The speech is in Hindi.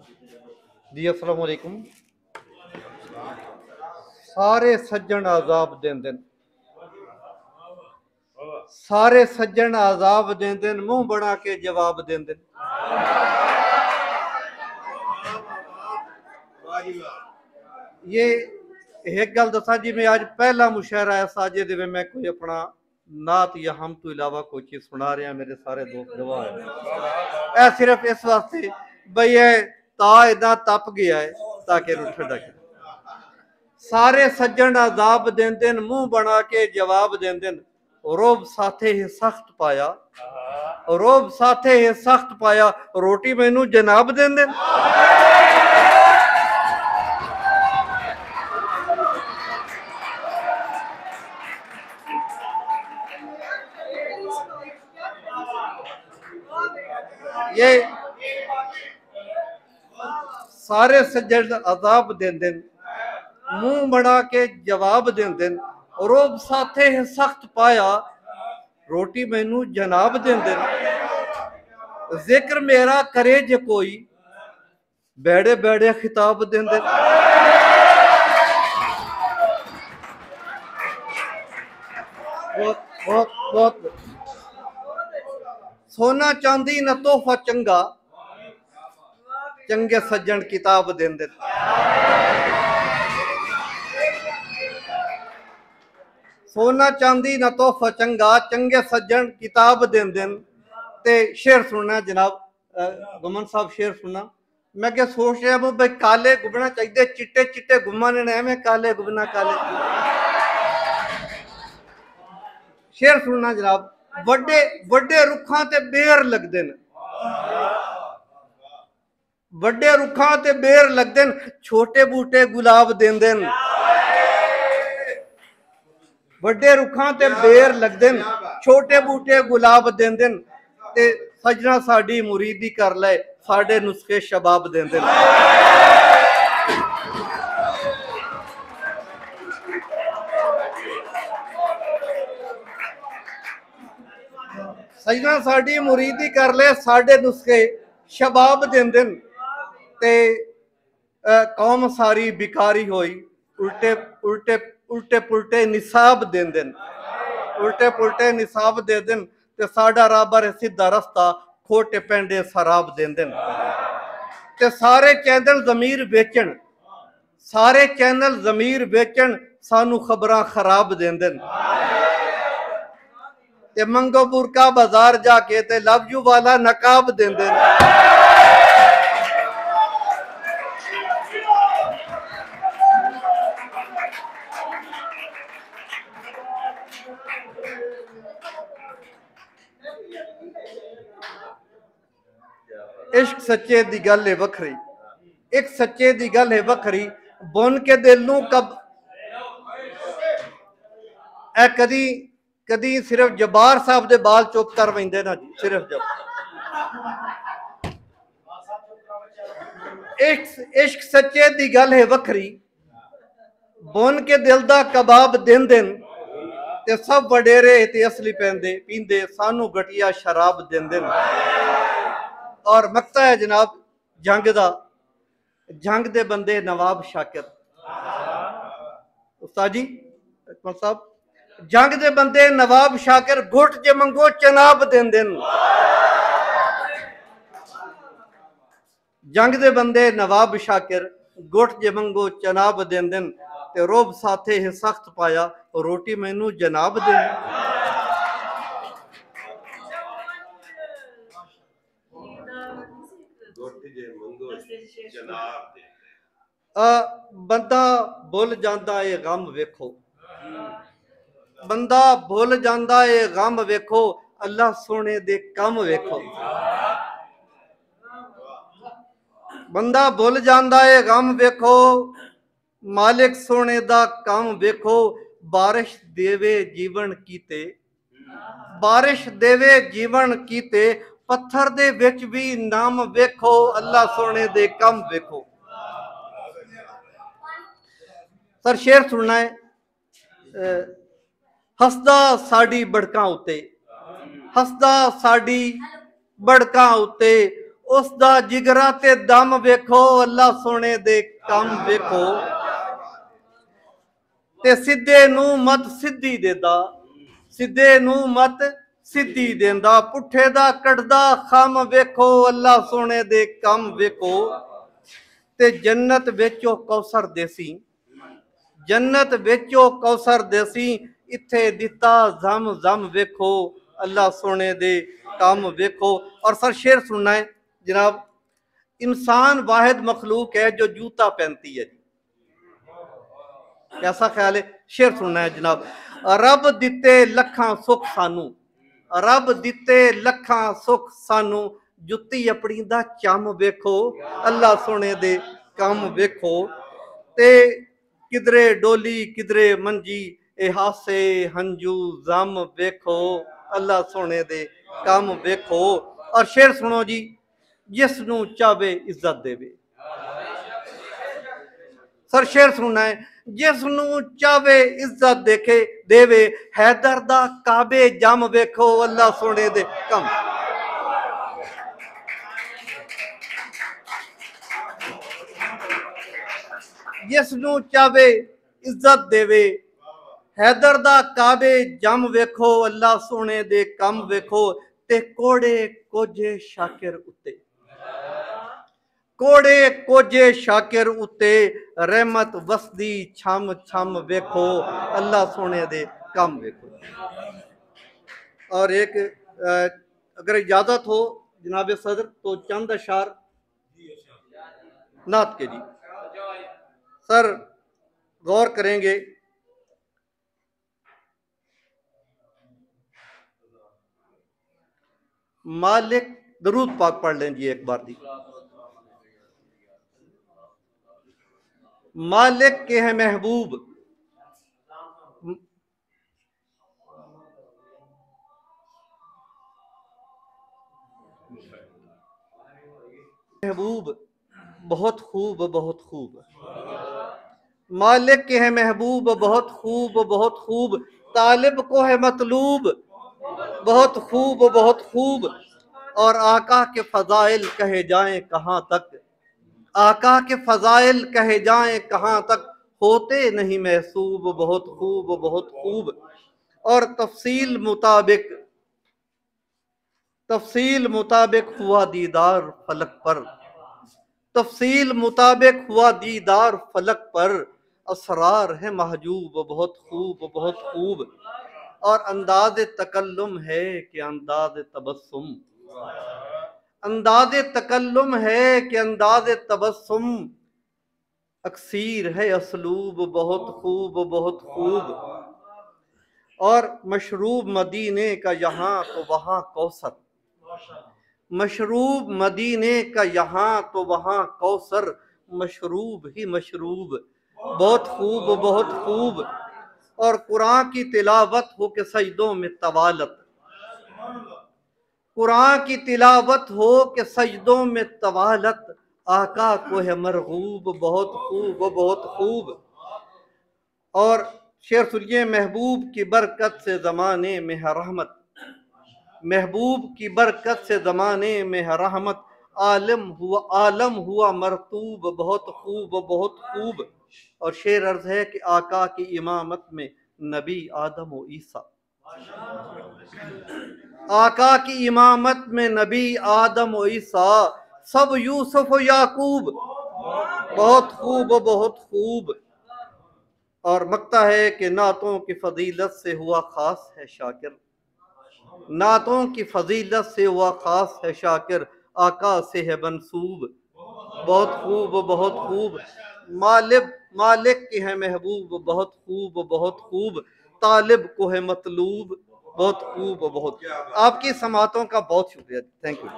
जी अस्सलाम वालेकुम। सारे सज्जन आजाब देंदे न, सारे सज्जन आजाब देंदे न, मुंह बना के जवाब देंदे न। ये एक गल दसा जी, मैं आज पहला मुशायरा ऐसा जे दे मैं कोई अपना नात या हम तो इलावा कोई चीज सुना रहा, मेरे सारे दोस्त गवाह है। ऐ सिर्फ इस वास्ते बई ये ता इदा तप गया है ताकि रुठ डके। सारे सज्जन अजाब देंदे न, मुंह बना के जवाब देंदे न। रोब साथे ही सख्त पाया, रोब साथे ही सख्त पाया, रोटी मैनू जनाब देंदे न। ये सारे सज्जन अजाब देंदे न, मुंह बना के जवाब देंदे न। रोब साथे ही सख्त पाया, रोटी मैनू जनाब देंदे न। जिक्र मेरा करे जे कोई, बेड़े बेड़े खिताब देंदे न। बहुत बहुत बहुत सोना चांदी न तोहफा चंगा, चंगे सज्जन किताब देंदे न। सोना चांदी न तोहफा चंगा, चंगे सज्जन किताब देंदे न। ते शेर सुनना जनाब, गुमन साहब शेर सुनना। मैं क्या सोच रहा हूं भाई, काले गुबना चाहिए, चिट्टे चिट्टे गुम्मा ने एवं काले गुबना काले। शेर सुनना जनाब। वड्डे वड्डे रुखां ते बेर लगदे न, वड्डे रुखां ते बेर लगदे न, छोटे बूटे गुलाब देंदे न। वड्डे रुखां ते बेर लगदे न, छोटे बूटे गुलाब देंदे न। ते सजना साडी मुरीदी कर ले, साडे नुस्खे शबाब देंदे न। सजना साडी मुरीदी कर ले, साडे नुस्खे शबाब देंदे न। ते कौम सारी बिकारी होई, उल्टे उल्टे उल्टे पुल्टे निसाब देंदे न। उल्टे पुल्टे निसाब देंदे न। ते साडा राबर सीधा रस्ता, खोटे पेंडे शराब देंदे न। ते सारे चैनल जमीर बेचन, सारे चैनल जमीर बेचन, सानू खबरां खराब देंदे न। ते मंगोपुर का बाजार जाके ते लव यू वाला नकाब देंदे न। इश्क सच्चे दी गल है वखरी, एक सच्चे दी गल है वखरी, बुन के दिल नू कब ए कदी कदी सिर्फ जबार साहब दे बाल चुप कर वैंदे ना जी, सिर्फ जब इश्क सच्चे दी गल है वखरी, बुन के दिल दा कबाब देंदे न। ते सब वडेरे ते असली पैंदे पींदे, सानू गटिया शराब देंदे न। और मकता है जनाब जंग दा, जंग दे बंदे नवाब शाकिर। उस्ताद जी साहब, जंग दे बंदे नवाब शाकिर, गुट जे मंगो चनाब देंदे न। जंग दे बंदे नवाब शाकिर, गुट जे मंगो चनाब देंदे न। ते रोब साथे ही सख्त पाया, रोटी मैनू जनाब देंदे न। बंदा भुल जांदा है गम वेखो, बंदा भुल जांदा है गम वेखो, अल्लाह सोने दे कम वेखो। बंदा भुल जांदा है गम वेखो, मालिक सोने दा कम वेखो। बारिश देवे जीवन कीते, बारिश देवे जीवन कीते, पत्थर दे विच भी नाम वेखो, अल्लाह सोने दे कम वेखो। सर शेर सुनना है। हसदा साडी बड़कां उत्ते, हसदा साडी बड़कां उत्ते, उस दा जिगरा ते दम वेखो अल्लाह सोने दे कम वेखो ते सिद्धे नू मत सिद्धि देंदा सिद्धे नू मत सिद्धि देंदा पुठे दा कटदा खम वेखो अल्लाह सोने दे कम वेखो ते जन्नत विचों कौसर देसी जन्नत विचों कौसर देसी इत्थे दिता जम जम वेखो अल्लाह सोने दे कम वेखो। और सर शेर सुनना है जनाब, इंसान वाहिद मखलूक है जो जूता पहनती है। कैसा ख्याल है? शेर सुनना है जनाब। रब दिते लखां सुख सानू रब दिते लखां सुख सानू जुत्ती अपनी दा चम वेखो अल्लाह सोने दे कम वेखो ते किधरे डोली किधरे मंजी ए हासे हंजू जम वेखो अल्लाह सोने दे कम वेखो। और शेर सुनो जी, जिस नू चावे इज्जत देवे। सर शेर सुनना है, जिस नू चावे इज्जत देखे देवे हैदर दा काबे जम वेखो अल्लाह सोने दे कम। जिस नू चावे इज्जत देवे हैदर दा काबे जम वेखो अल्लाह सोने दे कम वेखो ते कोड़े कोजे शाकिर उत्ते कोड़े कोजे शाकिर उत्ते रहमत वसदी छम छम वेखो अल्लाह सोने दे कम वेखो। और एक अगर इजाजत हो जनाब सदर तो चंद अशार नात के जी सर गौर करेंगे। मालिक दरूद पाक पढ़ लें जी एक बार दी। मालिक के है महबूब महबूब बहुत खूब बहुत खूब मालिक के है महबूब बहुत खूब तालिब को है मतलूब बहुत खूब। और आका के फजाइल कहे जाएं कहाँ तक आका के फजाइल कहे जाएं कहाँ तक होते नहीं महसूब बहुत खूब। और तफसील मुताबिक हुआ दीदार फलक पर तफसील मुताबिक हुआ दीदार फलक पर असरार है महजूब बहुत खूब। और अंदाज तकल्लुम है कि अंदाज तबस्सुम अंदाज तकल्लुम है कि अंदाज तबस्सुम अक्सीर है असलूब बहुत खूब। और मशरूब मदीने का यहाँ तो वहाँ कौसर मशरूब मदीने का यहाँ तो वहाँ कौसर मशरूब ही मशरूब बहुत खूब। और कुरान की तिलावत हो के सजदों में तवालत कुरान की तिलावत हो के सजदों में तवालत आका को है मरगूब बहुत खूब। और शेर सुनिए, महबूब की बरकत से ज़माने में है रहमत महबूब की बरकत से ज़माने में है रहमत आलम हुआ मरतूब बहुत खूब। और शेर अर्ज है कि आका की इमामत में नबी आदम व ईसा आका की इमामत में नबी आदम व ईसा सब यूसुफ व याकूब बहुत खूब। और मकता है कि नातों की फजीलत से हुआ खास है शाकिर नातों की फजीलत से हुआ खास है शाकिर आका से है मंसूब बहुत खूब। मालिक की है महबूब बहुत खूब तालिब को है मतलूब बहुत खूब। आपकी समातों का बहुत शुक्रिया। Thank you.